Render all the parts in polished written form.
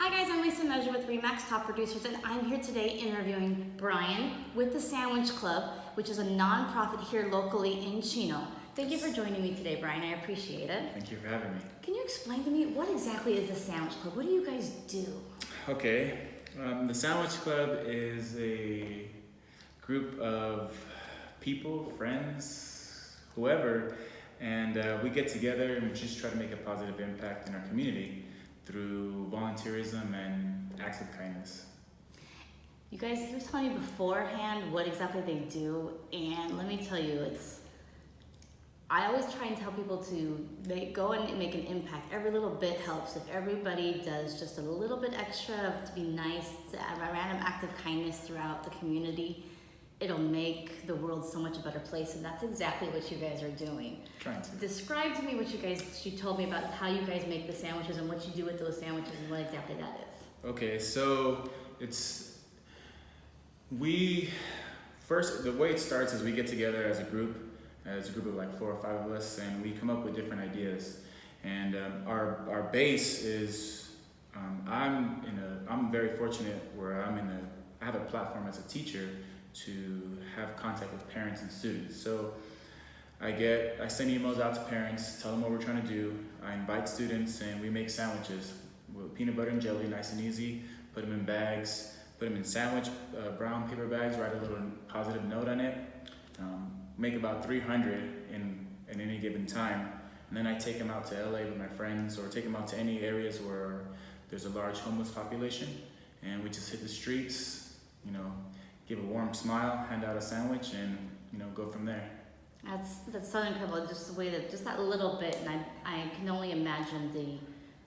Hi guys, I'm Lisa Measure with Remax Top Producers, and I'm here today interviewing Brian with the Sandwich Club, which is a non-profit here locally in Chino. Thank you for joining me today, Brian. I appreciate it. Thank you for having me. Can you explain to me what exactly is the Sandwich Club? What do you guys do? Okay, the Sandwich Club is a group of people, friends, whoever, and we get together and we just try to make a positive impact in our community through volunteerism and acts of kindness. You guys, he was telling me beforehand what exactly they do, and let me tell you, I always try and tell people to go and make an impact. Every little bit helps. If everybody does just a little bit extra to be nice, to add a random act of kindness throughout the community, it'll make the world so much a better place, and that's exactly what you guys are doing. Trying to. Describe to me what you told me about how you guys make the sandwiches and what you do with those sandwiches and what exactly that is. Okay, so the way it starts is we get together as a group of like 4 or 5 of us, and we come up with different ideas. And our base is, I'm very fortunate where I have a platform as a teacher to have contact with parents and students. So I send emails out to parents, tell them what we're trying to do. I invite students, and we make sandwiches with peanut butter and jelly, nice and easy. Put them in bags, put them in sandwich brown paper bags, write a little positive note on it. Make about 300 in any given time. And then I take them out to LA with my friends, or take them out to any areas where there's a large homeless population. And we just hit the streets, give a warm smile, hand out a sandwich, and go from there. That's so incredible. Just the way just that little bit, and I can only imagine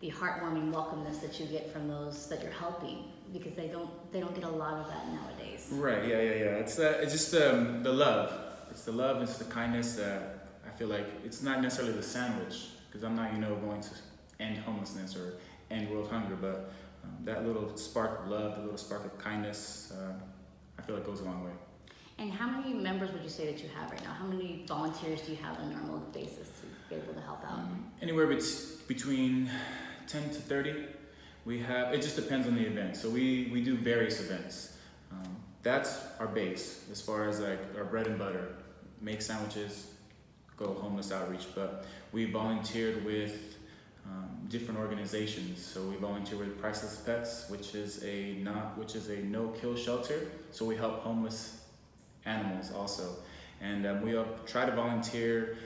the heartwarming welcomeness that you get from those that you're helping, because they don't get a lot of that nowadays. Right. Yeah. It's just the love. It's the love. It's the kindness that I feel like it's not necessarily the sandwich, because I'm not going to end homelessness or end world hunger, but that little spark of love, the little spark of kindness, I feel like goes a long way. And how many members would you say that you have right now? How many volunteers do you have on a normal basis to be able to help out? Anywhere between 10 to 30. It just depends on the event. So we do various events. That's our base as far as like our bread and butter. Make sandwiches, go homeless outreach. But we volunteered with different organizations. So we volunteer with Priceless Pets, which is a no-kill shelter. So we help homeless animals also. And we try to volunteer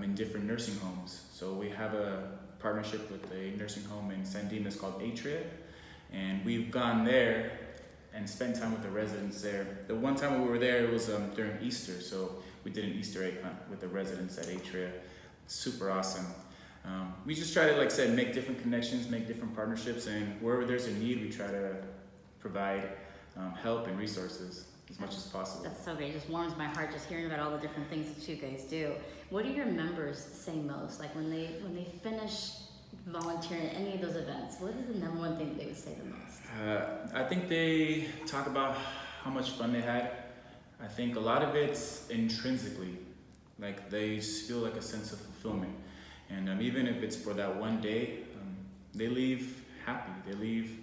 in different nursing homes. So we have a partnership with a nursing home in San Dimas called Atria, and we've gone there and spent time with the residents there. The one time we were there, it was during Easter, so we did an Easter egg hunt with the residents at Atria. Super awesome. We just try to, like I said, make different connections, make different partnerships, and wherever there's a need, we try to provide help and resources as much as possible. That's so great. It just warms my heart just hearing about all the different things that you guys do. What do your members say most? Like when they finish volunteering at any of those events, what is the number one thing that they would say the most? I think they talk about how much fun they had. I think a lot of it's intrinsically, like they just feel like a sense of fulfillment. And even if it's for that one day, they leave happy. They leave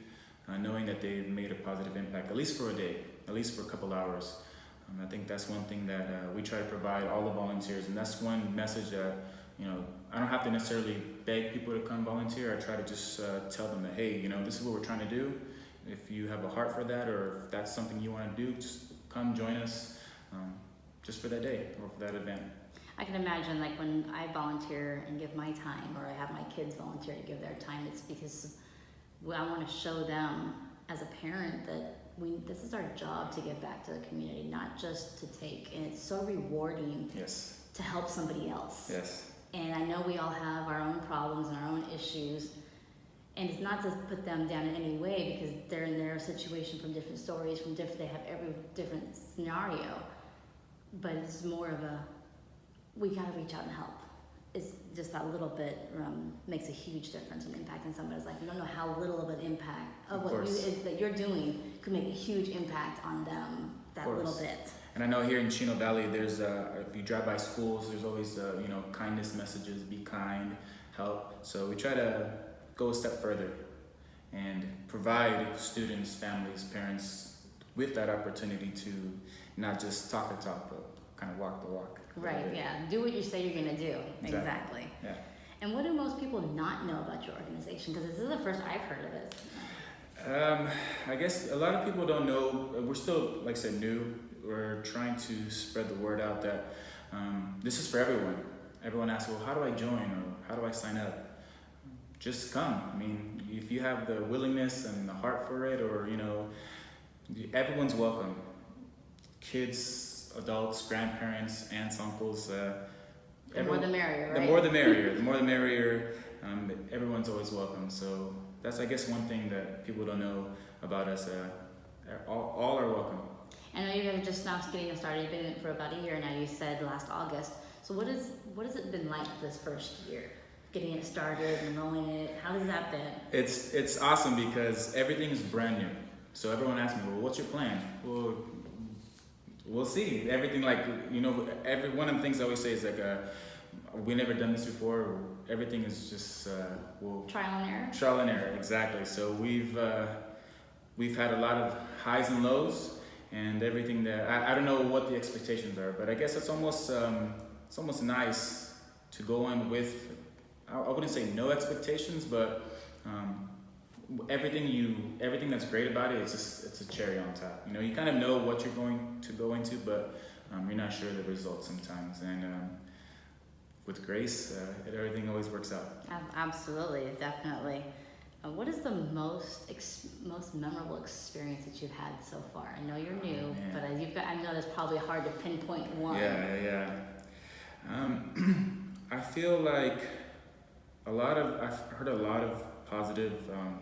knowing that they've made a positive impact, at least for a day, at least for a couple hours. I think that's one thing that we try to provide all the volunteers, and that's one message that, I don't have to necessarily beg people to come volunteer. I try to just tell them that, hey, this is what we're trying to do. If you have a heart for that, or if that's something you want to do, just come join us just for that day or for that event. I can imagine, like when I volunteer and give my time, or I have my kids volunteer to give their time, it's because I want to show them as a parent that this is our job to give back to the community, not just to take. And it's so rewarding to help somebody else. Yes. And I know we all have our own problems and our own issues. And it's not to put them down in any way, because they're in their situation from different stories, they have every different scenario. But it's more of we gotta reach out and help. It's just that little bit makes a huge difference and impact in somebody's life. You don't know how little of an impact of what that you're doing could make a huge impact on them, that little bit. And I know here in Chino Valley, there's if you drive by schools, there's always kindness messages, be kind, help. So we try to go a step further and provide students, families, parents with that opportunity to not just talk the talk, but kind of walk the walk. Right, yeah. Do what you say you're gonna do. Exactly. Yeah. And what do most people not know about your organization? Because this is the first I've heard of it. I guess a lot of people don't know. We're still, like I said, new. We're trying to spread the word out that this is for everyone. Everyone asks, well, how do I join or how do I sign up? Just come. I mean, if you have the willingness and the heart for it, or, you know, everyone's welcome. Kids, adults, grandparents, aunts, uncles. The more the merrier, right? The more the merrier. The more the merrier. Everyone's always welcome. So that's, I guess, one thing that people don't know about us. All are welcome. I know you guys are just now getting started. You've been in it for about a year now. You said last August. So what has it been like this first year? Getting it started, enrolling it. How has that been? It's awesome because everything is brand new. So everyone asks me, well, what's your plan? Well, we'll see. Everything, like, you know, every one of the things I always say is like, we never done this before. Everything is just Trial and error. Trial and error, exactly. So we've had a lot of highs and lows, and everything that I don't know what the expectations are, but I guess it's almost nice to go in with, I wouldn't say no expectations, but everything that's great about it, it's a cherry on top. You know, you kind of know what you're going to go into, but you're not sure the results sometimes. And with grace, everything always works out. Absolutely, definitely. What is the most memorable experience that you've had so far? I know you're new, but I know it's probably hard to pinpoint one. Yeah. I feel like I've heard a lot of positive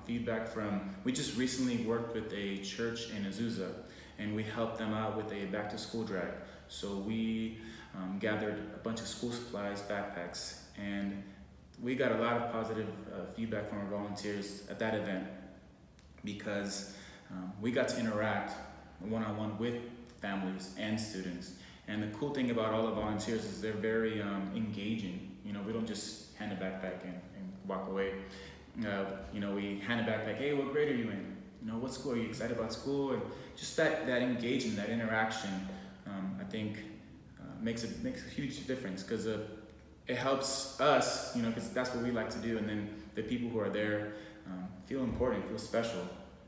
feedback from, we just recently worked with a church in Azusa, and we helped them out with a back to school drive. So we gathered a bunch of school supplies, backpacks, and we got a lot of positive feedback from our volunteers at that event because we got to interact one-on-one with families and students. And the cool thing about all the volunteers is they're very engaging. You know, we don't just hand a backpack and walk away. You know, we hand a backpack, hey, what grade are you in? You know, what school? Are you excited about school? And just that engagement, that interaction, I think makes a huge difference because it helps us, you know, because that's what we like to do. And then the people who are there feel important, feel special.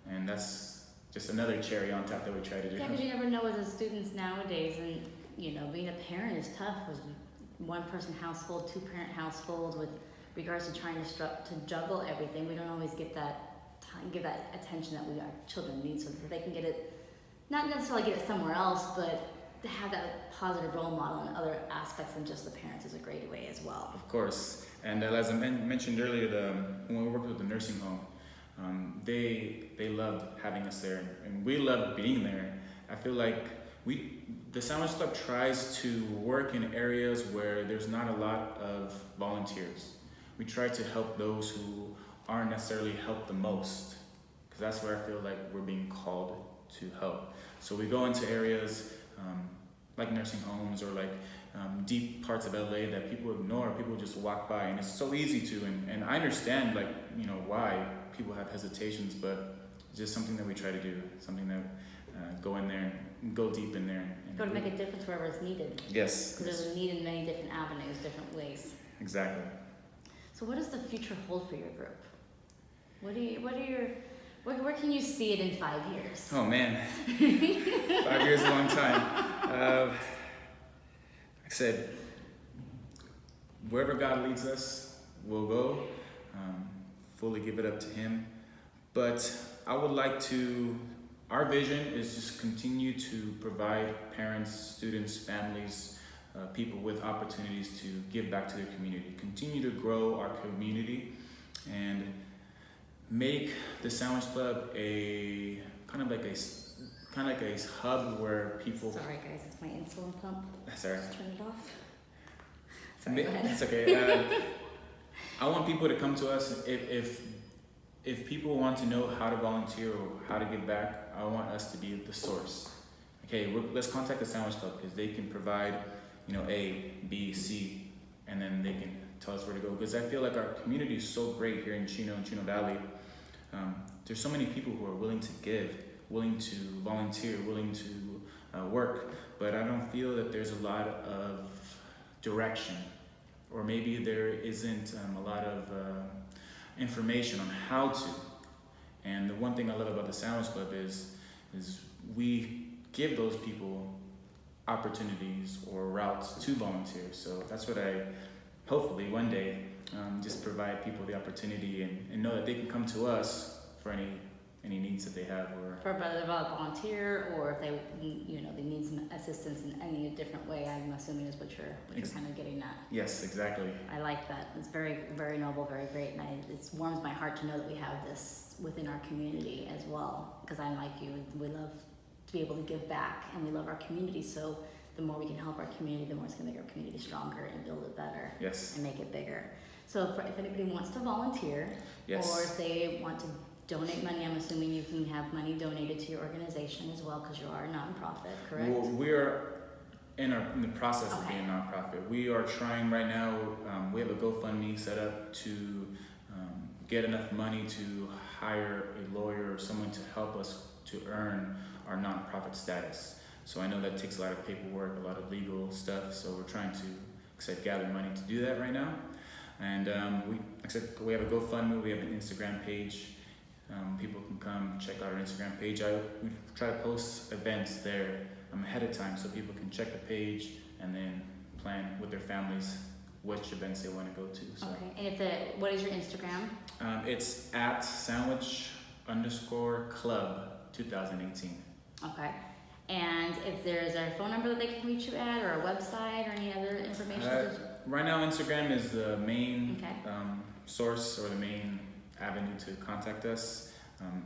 And that's just another cherry on top that we try to do. Yeah, because you never know with the students nowadays, and, you know, being a parent is tough with one person household, two parent household, with regards to trying to juggle everything. We don't always get that time, give that attention that our children need, so that they can get it, not necessarily get it somewhere else, but to have that positive role model in other aspects than just the parents is a great way as well. Of course. And as I mentioned earlier, when we worked with the nursing home, they loved having us there, and we loved being there. I feel like the Sandwich Club tries to work in areas where there's not a lot of volunteers. We try to help those who aren't necessarily helped the most, because that's where I feel like we're being called to help. So we go into areas like nursing homes or like deep parts of LA that people ignore, people just walk by, and it's so easy to, and I understand, like, you know, why people have hesitations, but it's just something that we try to do, something that go in there and go deep in there. And go to make a difference wherever it's needed. Yes. Because there's a need in many different avenues, different ways. Exactly. So what does the future hold for your group? Where can you see it in 5 years? Oh man, 5 years is a long time. Like I said, wherever God leads us, we'll go. Fully give it up to Him. But I would like our vision is just continue to provide parents, students, families, people with opportunities to give back to their community. Continue to grow our community and make the Sandwich Club a kind of like a hub where people. Sorry guys, it's my insulin pump. Sorry. Just turn it off. Sorry, go ahead. It's okay. I want people to come to us if people want to know how to volunteer or how to give back. I want us to be the source. Okay, let's contact the Sandwich Club because they can provide, you know, A, B, C, and then they can tell us where to go. Because I feel like our community is so great here in Chino and Chino Valley. there's so many people who are willing to give, willing to volunteer, willing to work, but I don't feel that there's a lot of direction, or maybe there isn't a lot of information on how to. And the one thing I love about the Sandwich Club is we give those people opportunities or routes to volunteer. So that's what I hopefully one day just provide people the opportunity and know that they can come to us for any needs that they have, or For whether they volunteer or if they, they need some assistance in any different way, I'm assuming is what you're kind of getting at. yes, exactly. I like that. It's very, very noble, very great, and it warms my heart to know that we have this within our community as well. Because I'm like you, we love to be able to give back, and we love our community. So the more we can help our community, the more it's going to make our community stronger and build it better Yes. and make it bigger. So if anybody wants to volunteer, Yes. or if they want to donate money, I'm assuming you can have money donated to your organization as well, because you are a nonprofit, correct? Well, we're in the process of being a nonprofit. We are trying right now. We have a GoFundMe set up to get enough money to hire a lawyer or someone to help us to earn our nonprofit status. So I know that takes a lot of paperwork, a lot of legal stuff. So we're trying to gather money to do that right now. And we have a GoFundMe. We have an Instagram page. People can come check out our Instagram page. We try to post events there ahead of time so people can check the page and then plan with their families which events they want to go to. So. Okay, and what is your Instagram? It's at @sandwich_club 2018. Okay, and if there's a phone number that they can reach you at, or a website, or any other information? Right now, Instagram is the main Okay. source or the main avenue to contact us.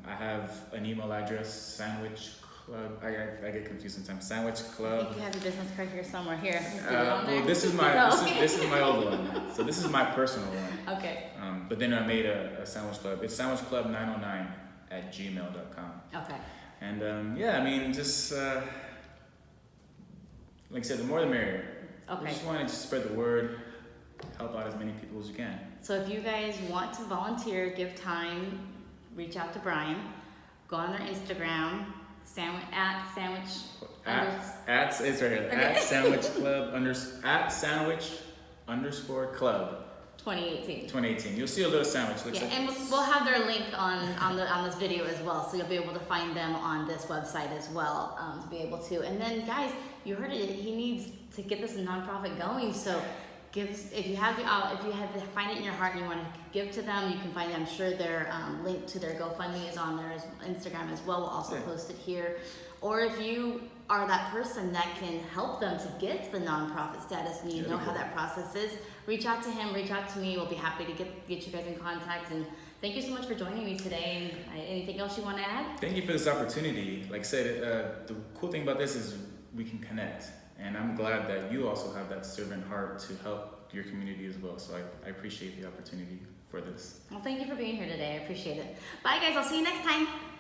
I have an email address, Sandwich Club. I get confused sometimes. Sandwich I Club. think you have your business card here somewhere. Here, is it on there? Well, this is my No. this is my old one. So this is my personal one. Okay. But then I made a Sandwich Club. It's sandwichclub909@gmail.com. Okay. And yeah, I mean, just like I said, the more the merrier. We Okay. just want to spread the word, help out as many people as you can. So if you guys want to volunteer, give time, reach out to Brian. Go on their Instagram, it's right here. Okay. @sandwich_club 2018. 2018. You'll see a little sandwich. Looks Yeah, like and we'll have their link on this video as well, so you'll be able to find them on this website as well, to be able to. And then, guys, you heard it. He needs to get this nonprofit going. So, if you find it in your heart and you want to give to them, you can find. I'm sure their link to their GoFundMe is on their Instagram as well. We'll also post it here. Or if you are that person that can help them to get the nonprofit status and you know how that process is, reach out to him, reach out to me. We'll be happy to get you guys in contact. And thank you so much for joining me today. And anything else you want to add? Thank you for this opportunity. Like I said, the cool thing about this is we can connect. And I'm glad that you also have that servant heart to help your community as well. So I appreciate the opportunity for this. Well, thank you for being here today. I appreciate it. Bye, guys. I'll see you next time.